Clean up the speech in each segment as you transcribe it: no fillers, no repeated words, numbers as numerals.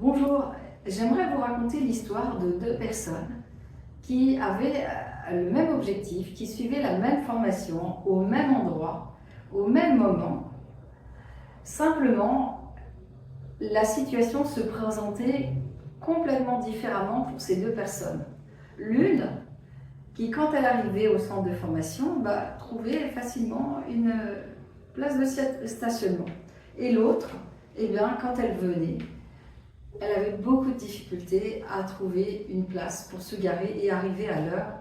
Bonjour, j'aimerais vous raconter l'histoire de deux personnes qui avaient le même objectif, qui suivaient la même formation, au même endroit, au même moment. Simplement, la situation se présentait complètement différemment pour ces deux personnes. L'une, qui quand elle arrivait au centre de formation, trouvait facilement une place de stationnement. Et l'autre, quand elle venait, elle avait beaucoup de difficultés à trouver une place pour se garer et arriver à l'heure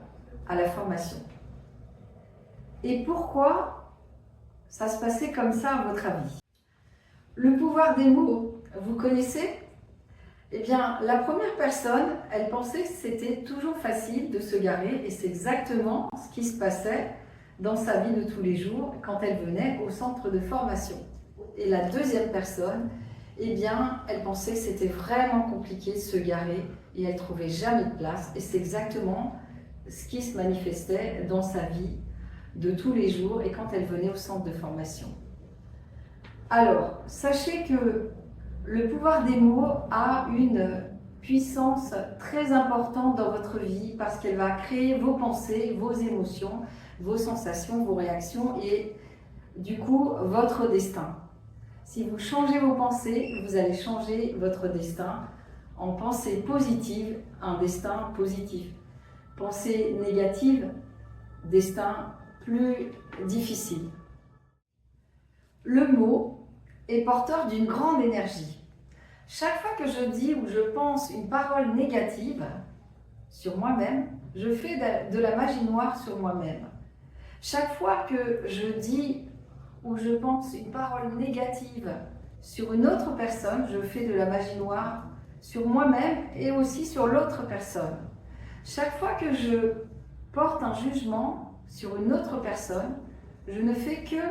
à la formation. Et pourquoi ça se passait comme ça à votre avis? Le pouvoir des mots, vous connaissez? La première personne, elle pensait que c'était toujours facile de se garer et c'est exactement ce qui se passait dans sa vie de tous les jours quand elle venait au centre de formation. Et la deuxième personne, elle pensait que c'était vraiment compliqué de se garer et elle ne trouvait jamais de place. Et c'est exactement ce qui se manifestait dans sa vie de tous les jours et quand elle venait au centre de formation. Alors, sachez que le pouvoir des mots a une puissance très importante dans votre vie parce qu'elle va créer vos pensées, vos émotions, vos sensations, vos réactions et du coup, votre destin. Si vous changez vos pensées, vous allez changer votre destin. En pensée positive, un destin positif. Pensée négative, destin plus difficile. Le mot est porteur d'une grande énergie. Chaque fois que je dis ou je pense une parole négative sur moi-même, je fais de la magie noire sur moi-même. Chaque fois que je dis ou je pense une parole négative sur une autre personne, je fais de la magie noire sur moi-même et aussi sur l'autre personne. Chaque fois que je porte un jugement sur une autre personne, je ne fais que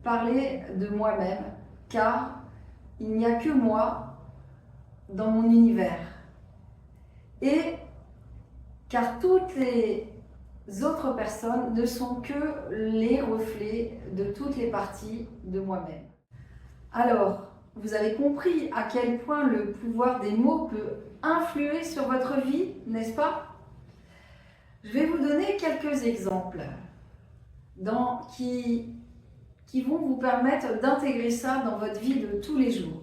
parler de moi-même, car il n'y a que moi dans mon univers. Et car toutes les autres personnes ne sont que les reflets de toutes les parties de moi-même. Alors, vous avez compris à quel point le pouvoir des mots peut influer sur votre vie, n'est-ce pas? Je vais vous donner quelques exemples qui vont vous permettre d'intégrer ça dans votre vie de tous les jours.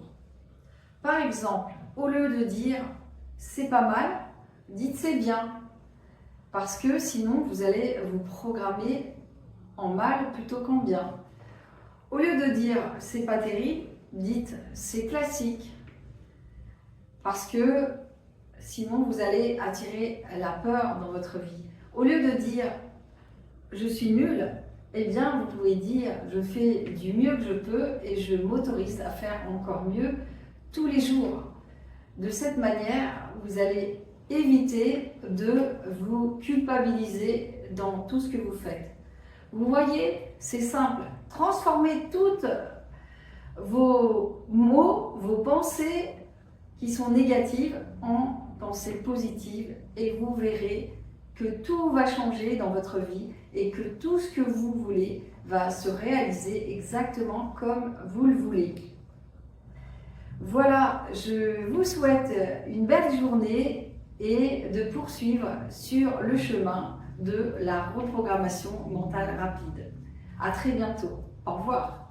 Par exemple, au lieu de dire « c'est pas mal », dites « c'est bien ». Parce que sinon, vous allez vous programmer en mal plutôt qu'en bien. Au lieu de dire « c'est pas terrible », dites « c'est classique ». Parce que sinon, vous allez attirer la peur dans votre vie. Au lieu de dire « je suis nul », vous pouvez dire « je fais du mieux que je peux et je m'autorise à faire encore mieux tous les jours ». De cette manière, vous allez éviter de vous culpabiliser dans tout ce que vous faites. Vous voyez, c'est simple. Transformez toutes vos mots, vos pensées qui sont négatives en pensées positives et vous verrez que tout va changer dans votre vie et que tout ce que vous voulez va se réaliser exactement comme vous le voulez. Voilà, je vous souhaite une belle journée et de poursuivre sur le chemin de la reprogrammation mentale rapide. À très bientôt. Au revoir.